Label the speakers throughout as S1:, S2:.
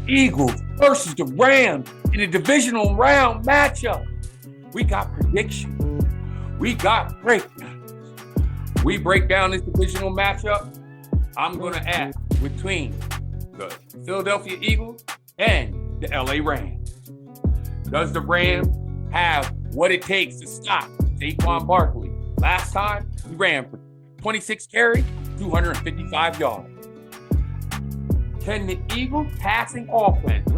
S1: Eagles versus the Rams in a divisional round matchup. We got predictions. We got breakdowns. We break down this divisional matchup. I'm going to ask between the Philadelphia Eagles and the LA Rams. Does the Rams have what it takes to stop Saquon Barkley? Last time, he ran for 26 carries, 255 yards. Can the Eagles passing offense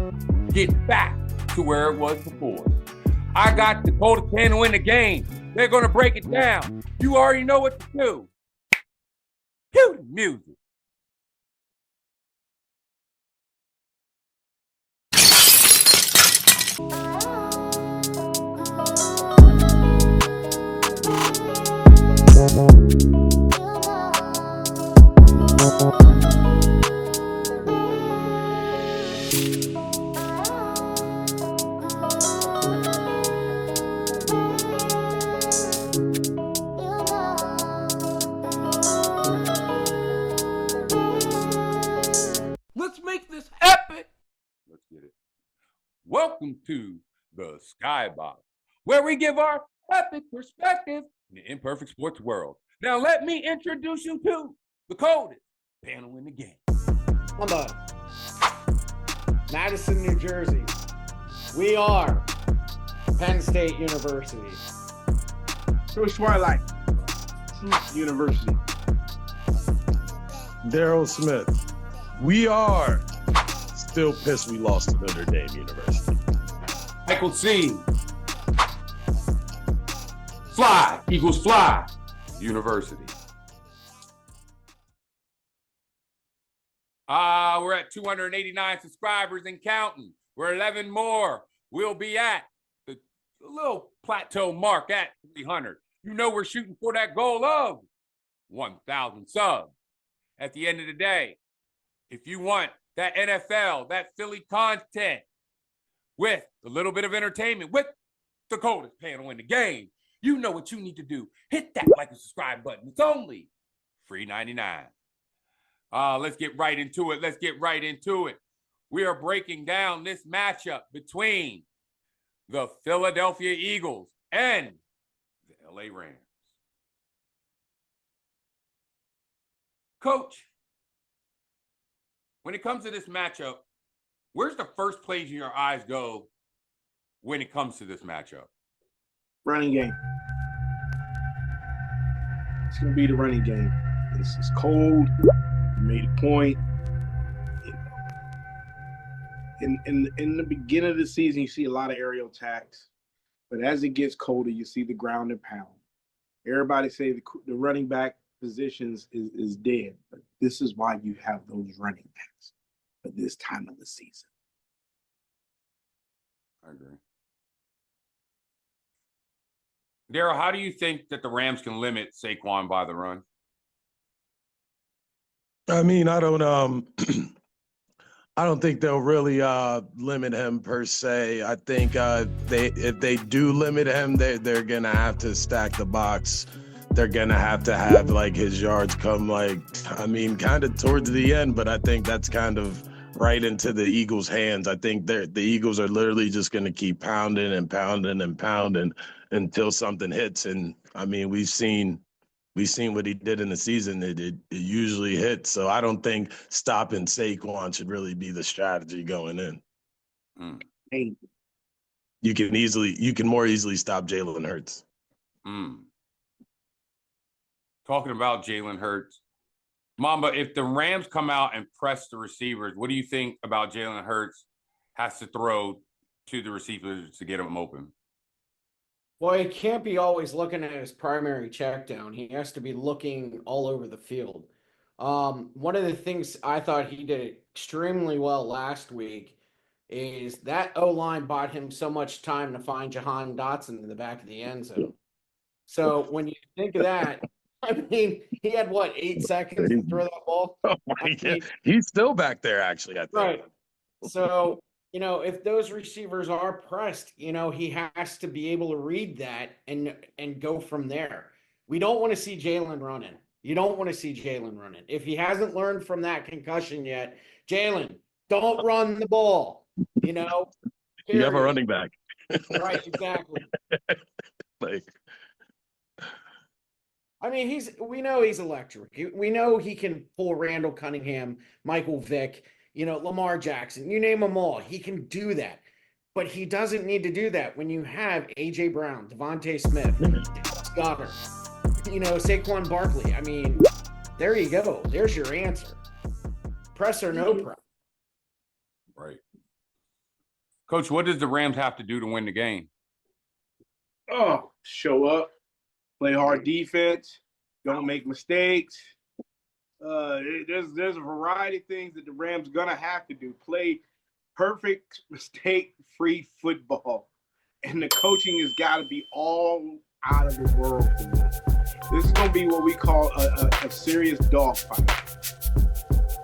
S1: get back to where it was before? I got the Colts to win the game. They're going to break it down. You already know what to do. Cue the music. Let's make this epic. Let's get it. Welcome to the Skybox, where we give our epic perspective in the imperfect sports world. Now, let me introduce you to the coldest panel in the game.
S2: Hello. Madison, New Jersey. We are Penn State University.
S3: Coach Twilight University.
S4: Daryl Smith. We are still pissed we lost to Notre Dame University.
S1: Michael C. Fly, Eagles Fly, University. We're at 289 subscribers and counting. We're 11 more. We'll be at the little plateau mark at 300. You know we're shooting for that goal of 1,000 subs. At the end of the day, if you want that NFL, that Philly content with a little bit of entertainment, with the coldest panel in the game, you know what you need to do. Hit that like and subscribe button. It's only $3.99. Let's get right into it. We are breaking down this matchup between the Philadelphia Eagles and the LA Rams. Coach, when it comes to this matchup, where's the first place your eyes go when it comes to this matchup?
S3: Running game. It's going to be the running game. This is cold. You made a point. In the beginning of the season, you see a lot of aerial attacks. But as it gets colder, you see the ground and pound. Everybody say the running back positions is dead. But this is why you have those running backs for this time of the season.
S1: I agree. Daryl, how do you think that the Rams can limit Saquon by the run?
S4: I mean, I don't think they'll really limit him per se. I think if they do limit him, they're gonna have to stack the box. They're gonna have to have like his yards come kind of towards the end, but I think that's kind of right into the Eagles' hands. I think the Eagles are literally just gonna keep pounding and pounding and pounding until something hits. And I mean, we've seen what he did in the season. It usually hits. So I don't think stopping Saquon should really be the strategy going in.
S3: Hey.
S4: You can more easily stop Jalen Hurts.
S1: Talking about Jalen Hurts, Mamba, if the Rams come out and press the receivers, what do you think about Jalen Hurts has to throw to the receivers to get them open?
S2: Well, he can't be always looking at his primary check down. He has to be looking all over the field. One of the things I thought he did extremely well last week is that O-line bought him so much time to find Jahan Dotson in the back of the end zone. So when you think of that, I mean, he had 8 seconds to throw that ball?
S4: Oh my God. He's still back there, actually, I think.
S2: Right. So, if those receivers are pressed, he has to be able to read that and go from there. We don't want to see Jalen running. You don't want to see Jalen running. If he hasn't learned from that concussion yet, Jalen, Don't run the ball. You know,
S4: You have a
S2: period.
S4: running back.
S2: Right, exactly.
S4: Like,
S2: I mean, we know he's electric. We know he can pull Randall Cunningham, Michael Vick, Lamar Jackson, you name them all. He can do that. But he doesn't need to do that when you have A.J. Brown, Devontae Smith, Goddard, Saquon Barkley. I mean, there you go. There's your answer. Press or no press.
S1: Right. Coach, what does the Rams have to do to win the game?
S3: Oh, show up, play hard defense, don't make mistakes. There's a variety of things that the Rams gonna have to do. Play perfect, mistake-free football, and the coaching has got to be all out of the world. This is gonna be what we call a serious dogfight.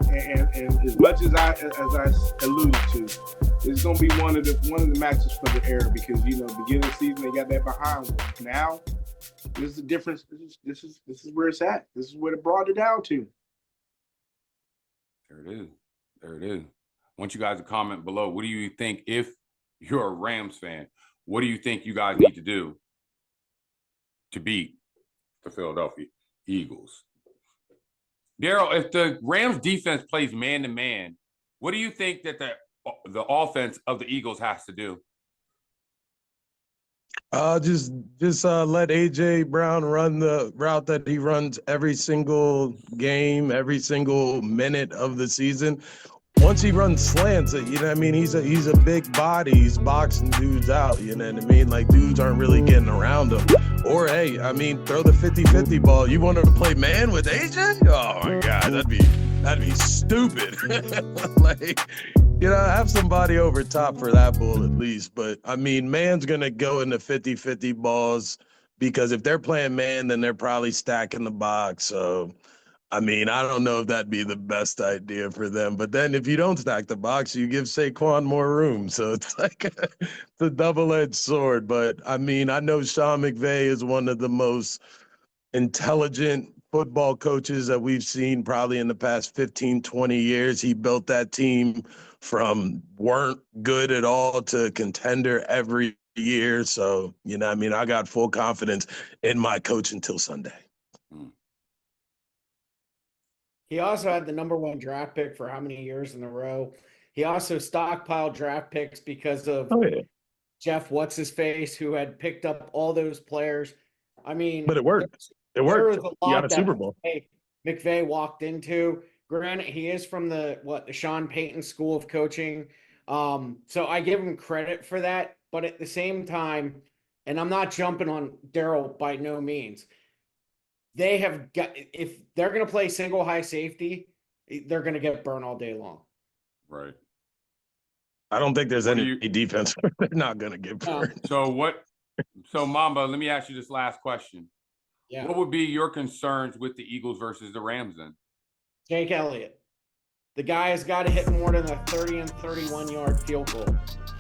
S3: And as much as I alluded to, it's gonna be one of the matches for the era because beginning of the season they got that behind them. Now, this is the difference. This is where it's at. This is where it brought it down to.
S1: There it is. There it is. I want you guys to comment below. What do you think, if you're a Rams fan, what do you think you guys need to do to beat the Philadelphia Eagles? Daryl, if the Rams defense plays man-to-man, what do you think that the offense of the Eagles has to do?
S4: Just let A.J. Brown run the route that he runs every single game, every single minute of the season. Once he runs slants, he's a big body. He's boxing dudes out, you know what I mean? Like, dudes aren't really getting around him. Or, hey, throw the 50-50 ball. You want to play man with AJ? Oh, my God, that'd be stupid. Like, have somebody over top for that bull at least. But, man's going to go into 50-50 balls because if they're playing man, then they're probably stacking the box. So, I don't know if that'd be the best idea for them. But then if you don't stack the box, you give Saquon more room. So it's like it's a double-edged sword. But, I know Sean McVay is one of the most intelligent football coaches that we've seen probably in the past 15, 20 years. He built that team from weren't good at all to contender every year. So, I got full confidence in my coach until Sunday.
S2: He also had the number 1 draft pick for how many years in a row. He also stockpiled draft picks because of Jeff What's-His-Face, who had picked up all those players. But
S4: it worked. It worked.
S2: There was a lot
S4: got a Super Bowl.
S2: McVay walked into. Granted, he is from the Sean Payton School of Coaching. So I give him credit for that. But at the same time, and I'm not jumping on Daryl by no means, they have got, if they're going to play single high safety, they're going to get burned all day long.
S1: Right.
S4: I don't think there's any defense where they're not going to get burned.
S1: So Mamba, let me ask you this last question.
S2: Yeah.
S1: What would be your concerns with the Eagles versus the Rams then?
S2: Jake Elliott. The guy has got to hit more than a 30 and 31-yard field goal.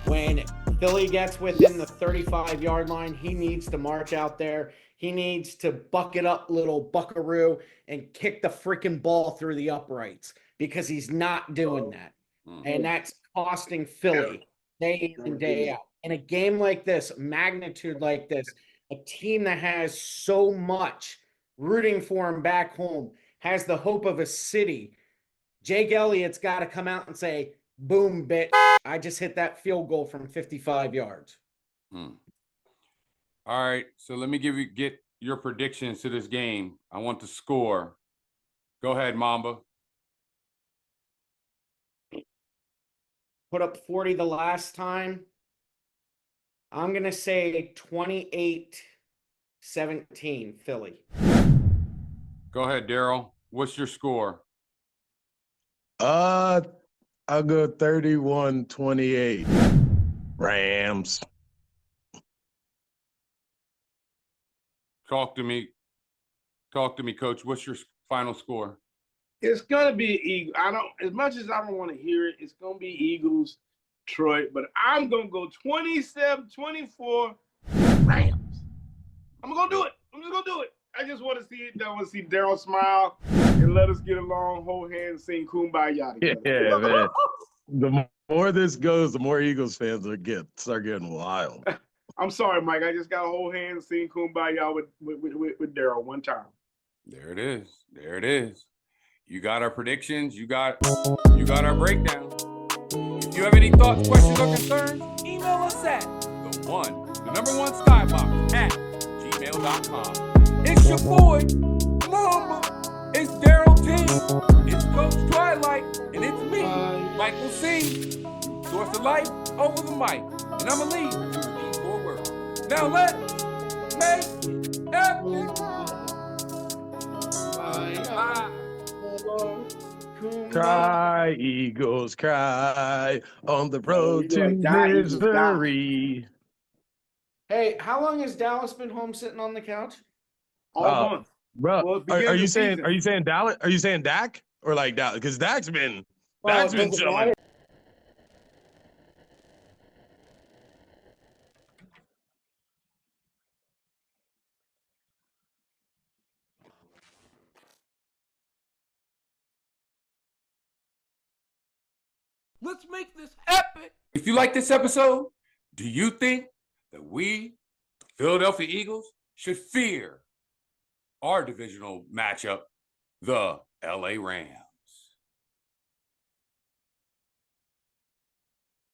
S2: When Philly gets within the 35-yard line, he needs to march out there. He needs to bucket up little buckaroo and kick the freaking ball through the uprights because he's not doing that. Mm-hmm. And that's costing Philly day in and day out. In a game like this, magnitude like this, a team that has so much rooting for him back home, has the hope of a city, Jake Elliott's got to come out and say, boom, bitch, I just hit that field goal from 55 yards.
S1: All right, so let me get your predictions to this game. I want the score. Go ahead, Mamba.
S2: Put up 40 the last time. I'm going to say 28-17 Philly.
S1: Go ahead, Daryl. What's your score?
S4: I'll go 31-28. Rams.
S1: Talk to me, Coach. What's your final score?
S3: It's gonna be Eagles. As much as I don't want to hear it, it's gonna be Eagles, Detroit. But I'm gonna go 27-24 Rams. I'm gonna do it. I'm just gonna do it. I just want to see it. I want to see Daryl smile and let us get along, hold hands, sing Kumbaya together.
S4: Yeah, man. The more this goes, the more Eagles fans start getting wild.
S3: I'm sorry, Mike. I just got to hold hands and sing Kumbaya with Daryl one time.
S1: There it is. There it is. You got our predictions. You got our breakdown. If you have any thoughts, questions, or concerns, email us at the number one skybox at gmail.com. It's your boy, Mama. It's Daryl T. It's Coach Twilight. And it's me, Michael C. Source of life over the mic. And I'm going to lead to the keyboard word. Now let's make epic.
S4: Cry, Eagles, cry on the road to misery.
S2: Hey, how long has Dallas been home sitting on the couch?
S3: All month.
S4: Bro,
S3: Well,
S4: are you saying Dallas? Are you saying Dak or like Dallas? Because Dak's been chilling.
S1: Let's make this epic. If you like this episode, do you think that we, Philadelphia Eagles, should fear our divisional matchup, the LA Rams?